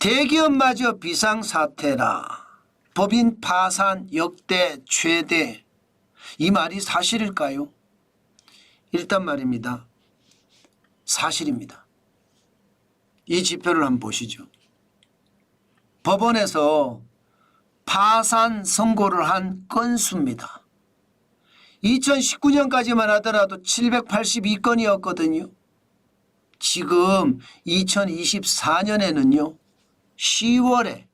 대기업마저 비상사태라. 법인 파산 역대 최대. 이 말이 사실일까요? 일단 말입니다. 사실입니다. 이 지표를 한번 보시죠. 법원에서 파산 선고를 한 건수입니다. 2019년까지만 하더라도 782건이었거든요. 지금 2024년에는요. 10월에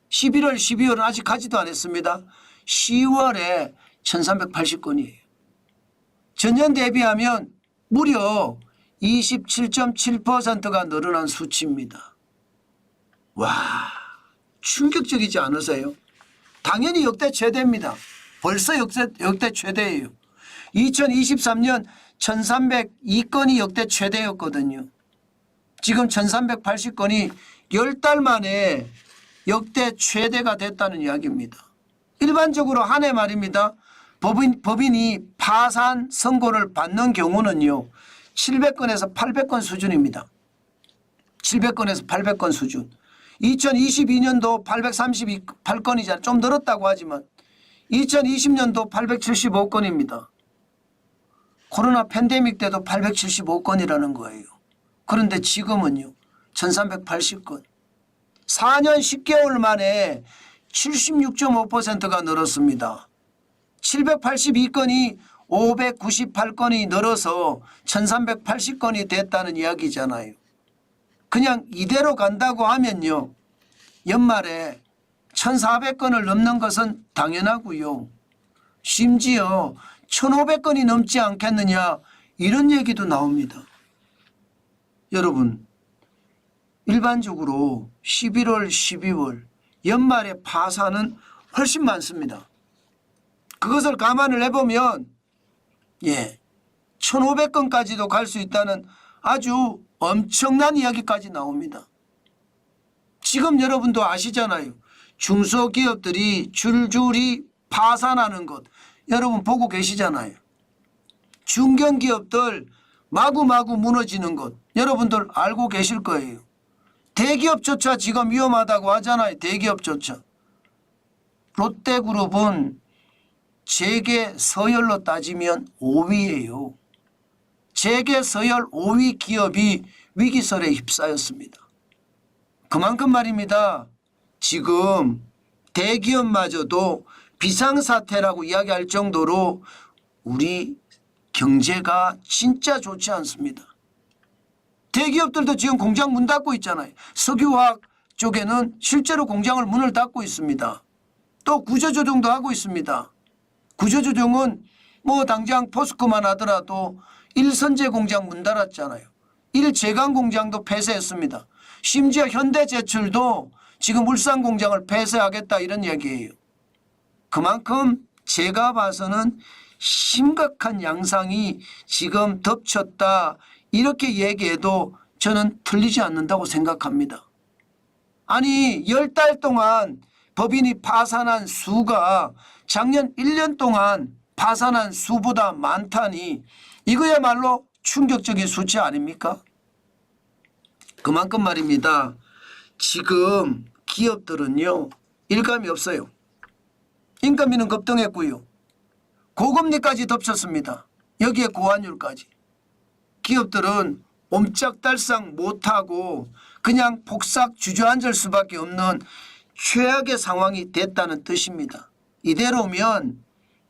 11월 12월은 아직 가지도 않았습니다. 10월에 1380건이에요. 전년 대비하면 무려 27.7%가 늘어난 수치입니다. 와, 충격적이지 않으세요? 당연히 역대 최대입니다. 벌써 역대 최대예요. 2023년 1302건이 역대 최대였거든요. 지금 1380건이 10달 만에 역대 최대가 됐다는 이야기입니다. 일반적으로 한 해 말입니다. 법인이 파산 선고를 받는 경우는요. 700건에서 800건 수준입니다. 700건에서 800건 수준. 2022년도 838건이잖아요. 좀 늘었다고 하지만 2020년도 875건입니다. 코로나 팬데믹 때도 875건이라는 거예요. 그런데 지금은요. 1380건. 4년 10개월 만에 76.5%가 늘었습니다. 782건이 598건이 늘어서 1380건이 됐다는 이야기잖아요. 그냥 이대로 간다고 하면요. 연말에 1400건을 넘는 것은 당연하고요. 심지어 1500건이 넘지 않겠느냐 이런 얘기도 나옵니다. 여러분 일반적으로 11월 12월 연말에 파산은 훨씬 많습니다. 그것을 감안을 해보면 1500건까지도 갈 수 있다는 아주 엄청난 이야기까지 나옵니다. 지금 여러분도 아시잖아요. 중소기업들이 줄줄이 파산하는 것 여러분 보고 계시잖아요. 중견기업들 마구마구 무너지는 것 여러분들 알고 계실 거예요. 대기업조차 지금 위험하다고 하잖아요. 대기업조차. 롯데그룹은 재계 서열로 따지면 5위예요. 재계 서열 5위 기업이 위기설에 휩싸였습니다. 그만큼 말입니다. 지금 대기업마저도 비상사태라고 이야기할 정도로 우리 경제가 진짜 좋지 않습니다. 대기업들도 지금 공장 문 닫고 있잖아요. 석유화학 쪽에는 실제로 공장을 문을 닫고 있습니다. 또 구조조정도 하고 있습니다. 구조조정은 뭐 당장 포스코만 하더라도 1선제 공장 문 닫았잖아요. 1제강 공장도 폐쇄했습니다. 심지어 현대제철도 지금 울산 공장을 폐쇄하겠다 이런 얘기예요. 그만큼 제가 봐서는 심각한 양상이 지금 덮쳤다 이렇게 얘기해도 저는 틀리지 않는다고 생각합니다. 아니 10달 동안 법인이 파산한 수가 작년 1년 동안 파산한 수보다 많다니 이거야말로 충격적인 수치 아닙니까? 그만큼 말입니다. 지금 기업들은요 일감이 없어요. 인건비는 급등했고요. 고금리까지 덮쳤습니다. 여기에 고환율까지. 기업들은 옴짝달싹 못하고 그냥 폭삭 주저앉을 수밖에 없는 최악의 상황이 됐다는 뜻입니다. 이대로면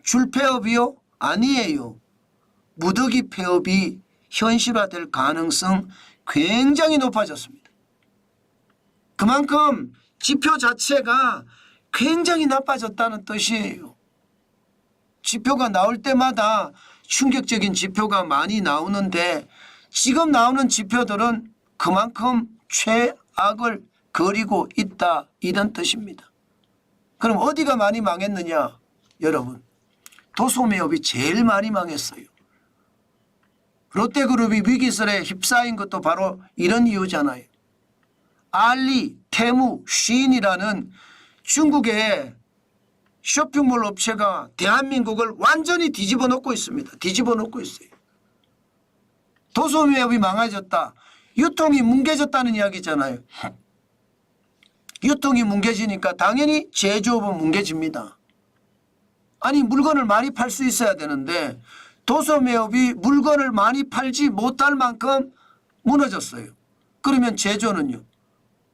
줄폐업이요? 아니에요. 무더기 폐업이 현실화될 가능성 굉장히 높아졌습니다. 그만큼 지표 자체가 굉장히 나빠졌다는 뜻이에요. 지표가 나올 때마다 충격적인 지표가 많이 나오는데 지금 나오는 지표들은 그만큼 최악을 그리고 있다 이런 뜻입니다. 그럼 어디가 많이 망했느냐? 여러분 도소매업이 제일 많이 망했어요. 롯데그룹이 위기설에 휩싸인 것도 바로 이런 이유잖아요. 알리, 테무, 쉬인이라는 중국의 쇼핑몰 업체가 대한민국을 완전히 뒤집어 놓고 있습니다. 뒤집어 놓고 있어요. 도소매업이 망해졌다. 유통이 뭉개졌다는 이야기잖아요. 유통이 뭉개지니까 당연히 제조업은 뭉개집니다. 아니 물건을 많이 팔 수 있어야 되는데 도소매업이 물건을 많이 팔지 못할 만큼 무너졌어요. 그러면 제조는요?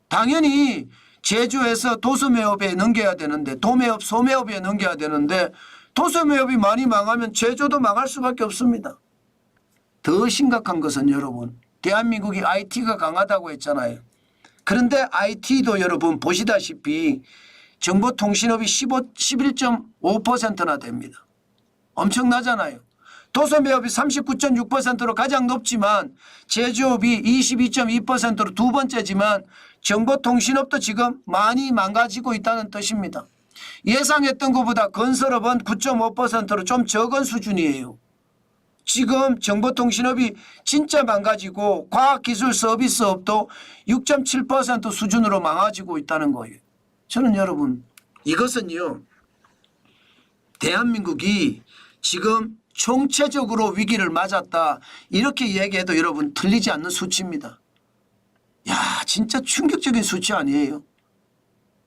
당연히 제조에서 도소매업에 넘겨야 되는데 도매업, 소매업에 넘겨야 되는데 도소매업이 많이 망하면 제조도 망할 수밖에 없습니다. 더 심각한 것은 여러분 대한민국이 IT가 강하다고 했잖아요. 그런데 IT도 여러분 보시다시피 정보통신업이 11.5%나 됩니다. 엄청나잖아요. 도소매업이 39.6%로 가장 높지만 제조업이 22.2%로 두 번째지만 정보통신업도 지금 많이 망가지고 있다는 뜻입니다. 예상했던 것보다 건설업은 9.5%로 좀 적은 수준이에요. 지금 정보통신업이 진짜 망가지고 과학기술 서비스업도 6.7% 수준으로 망가지고 있다는 거예요. 저는 여러분 이것은요 대한민국이 지금 총체적으로 위기를 맞았다 이렇게 얘기해도 여러분 틀리지 않는 수치입니다. 야 진짜 충격적인 수치 아니에요.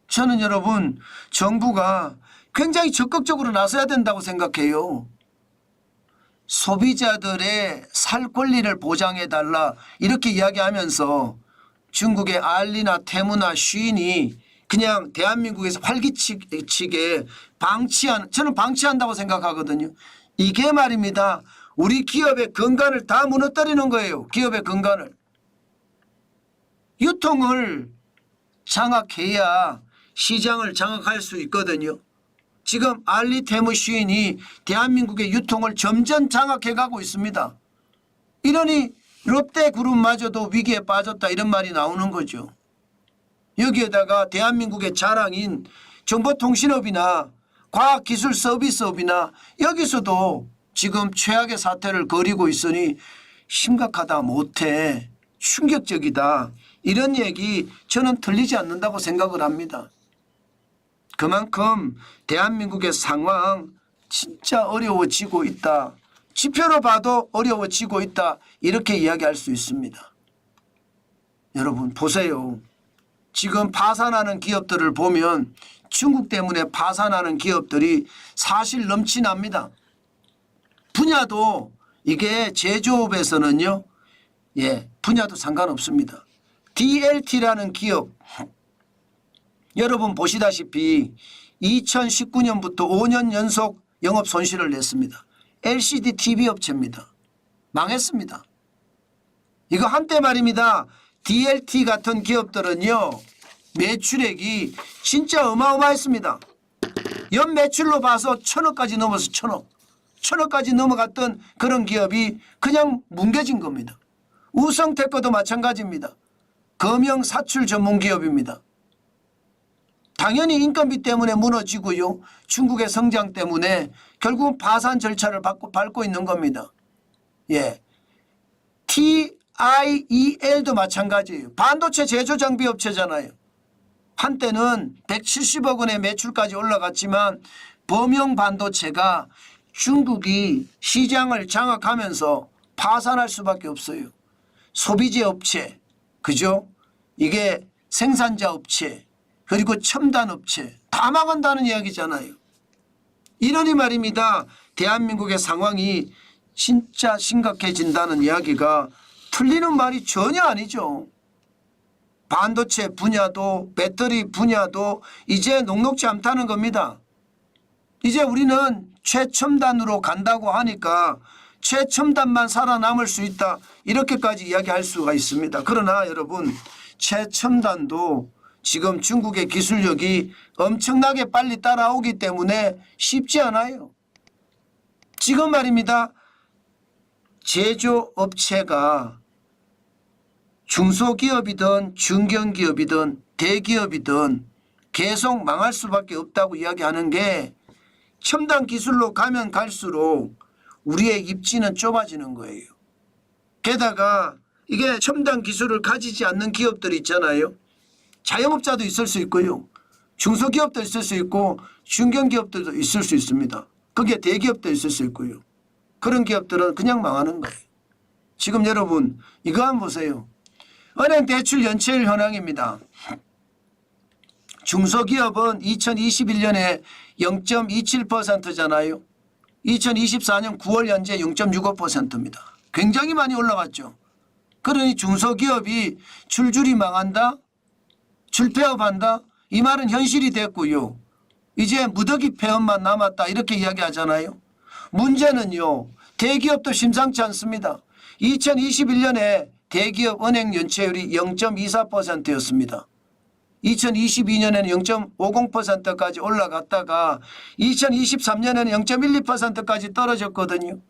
저는 여러분 정부가 굉장히 적극적으로 나서야 된다고 생각해요. 소비자들의 살 권리를 보장해달라 이렇게 이야기하면서 중국의 알리나 테무나 쉬인이 그냥 대한민국에서 활기치게 저는 방치한다고 생각하거든요. 이게 말입니다. 우리 기업의 근간을 다 무너뜨리는 거예요. 기업의 근간을. 유통을 장악해야 시장을 장악할 수 있거든요. 지금 알리 테무 쉬인이 대한민국의 유통을 점점 장악해가고 있습니다. 이러니 롯데그룹마저도 위기에 빠졌다 이런 말이 나오는 거죠. 여기에다가 대한민국의 자랑인 정보통신업이나 과학기술 서비스업이나 여기서도 지금 최악의 사태를 벌이고 있으니 심각하다 못해 충격적이다 이런 얘기 저는 틀리지 않는다고 생각을 합니다. 그만큼 대한민국의 상황 진짜 어려워지고 있다. 지표로 봐도 어려워지고 있다. 이렇게 이야기할 수 있습니다. 여러분 보세요. 지금 파산하는 기업들을 보면 중국 때문에 파산하는 기업들이 사실 넘치납니다. 분야도 이게 제조업에서는요. 분야도 상관없습니다. DLT라는 기업 여러분 보시다시피 2019년부터 5년 연속 영업 손실을 냈습니다. LCD TV 업체입니다. 망했습니다. 이거 한때 말입니다. DLT 같은 기업들은요. 매출액이 진짜 어마어마했습니다. 연 매출로 봐서 1,000억까지 넘어서 1,000억. 1,000억까지 넘어갔던 그런 기업이 그냥 뭉개진 겁니다. 우성테크도 마찬가지입니다. 금형 사출 전문 기업입니다. 당연히 인건비 때문에 무너지고요. 중국의 성장 때문에 결국은 파산 절차를 밟고 있는 겁니다. TIEL도 마찬가지예요. 반도체 제조 장비 업체잖아요. 한때는 170억 원의 매출까지 올라갔지만 범용 반도체가 중국이 시장을 장악하면서 파산할 수밖에 없어요. 소비재 업체, 그죠? 이게 생산자 업체, 그리고 첨단 업체 다 망한다는 이야기잖아요. 이러니 말입니다. 대한민국의 상황이 진짜 심각해진다는 이야기가 틀리는 말이 전혀 아니죠. 반도체 분야도 배터리 분야도 이제 녹록지 않다는 겁니다. 이제 우리는 최첨단으로 간다고 하니까 최첨단만 살아남을 수 있다 이렇게까지 이야기할 수가 있습니다. 그러나 여러분 최첨단도 지금 중국의 기술력이 엄청나게 빨리 따라오기 때문에 쉽지 않아요. 지금 말입니다. 제조업체가 중소기업이든 중견기업이든 대기업이든 계속 망할 수밖에 없다고 이야기하는 게 첨단 기술로 가면 갈수록 우리의 입지는 좁아지는 거예요. 게다가 이게 첨단 기술을 가지지 않는 기업들 있잖아요. 자영업자도 있을 수 있고요. 중소기업도 있을 수 있고 중견기업들도 있을 수 있습니다. 그게 대기업도 있을 수 있고요. 그런 기업들은 그냥 망하는 거예요. 지금 여러분 이거 한번 보세요. 은행 대출 연체율 현황입니다. 중소기업은 2021년에 0.27%잖아요. 2024년 9월 현재 0.65%입니다. 굉장히 많이 올라갔죠. 그러니 중소기업이 줄줄이 망한다? 줄폐업한다? 이 말은 현실이 됐고요. 이제 무더기 폐업만 남았다 이렇게 이야기하잖아요. 문제는요. 대기업도 심상치 않습니다. 2021년에 대기업 은행 연체율이 0.24%였습니다. 2022년에는 0.50%까지 올라갔다가 2023년에는 0.12%까지 떨어졌거든요.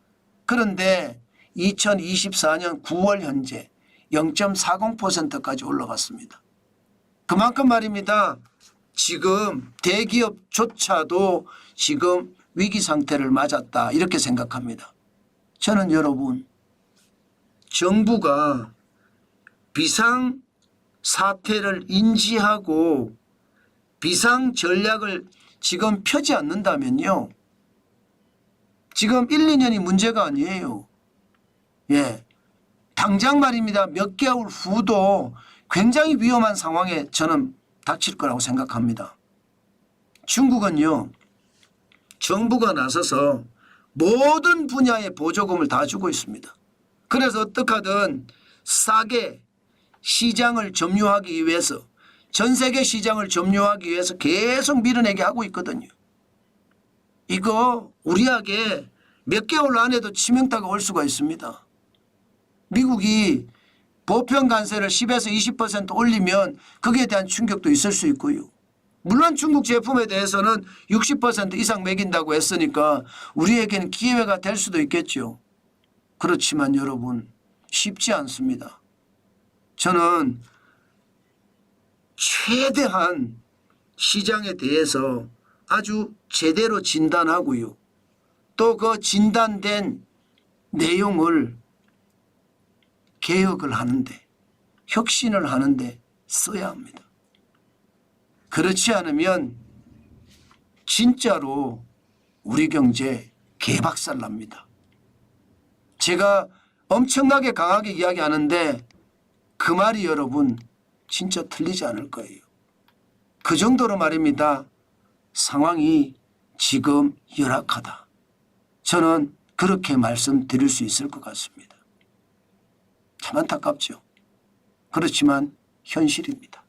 그런데 2024년 9월 현재 0.40%까지 올라갔습니다. 그만큼 말입니다. 지금 대기업조차도 지금 위기 상태를 맞았다 이렇게 생각합니다. 저는 여러분 정부가 비상 사태를 인지하고 비상 전략을 지금 펴지 않는다면요. 지금 1, 2년이 문제가 아니에요. 예, 당장 말입니다. 몇 개월 후도 굉장히 위험한 상황에 저는 닥칠 거라고 생각합니다. 중국은요. 정부가 나서서 모든 분야의 보조금을 다 주고 있습니다. 그래서 어떻게 하든 싸게 시장을 점유하기 위해서 전 세계 시장을 점유하기 위해서 계속 밀어내게 하고 있거든요. 이거 우리에게 몇 개월 안에도 치명타가 올 수가 있습니다. 미국이 보편 관세를 10에서 20% 올리면 거기에 대한 충격도 있을 수 있고요. 물론 중국 제품에 대해서는 60% 이상 매긴다고 했으니까 우리에게는 기회가 될 수도 있겠죠. 그렇지만 여러분 쉽지 않습니다. 저는 최대한 시장에 대해서 아주 제대로 진단하고요. 또 그 진단된 내용을 개혁을 하는데 혁신을 하는데 써야 합니다. 그렇지 않으면 진짜로 우리 경제 개박살 납니다. 제가 엄청나게 강하게 이야기하는데 그 말이 여러분 진짜 틀리지 않을 거예요. 그 정도로 말입니다. 상황이 지금 열악하다. 저는 그렇게 말씀드릴 수 있을 것 같습니다. 참 안타깝죠. 그렇지만 현실입니다.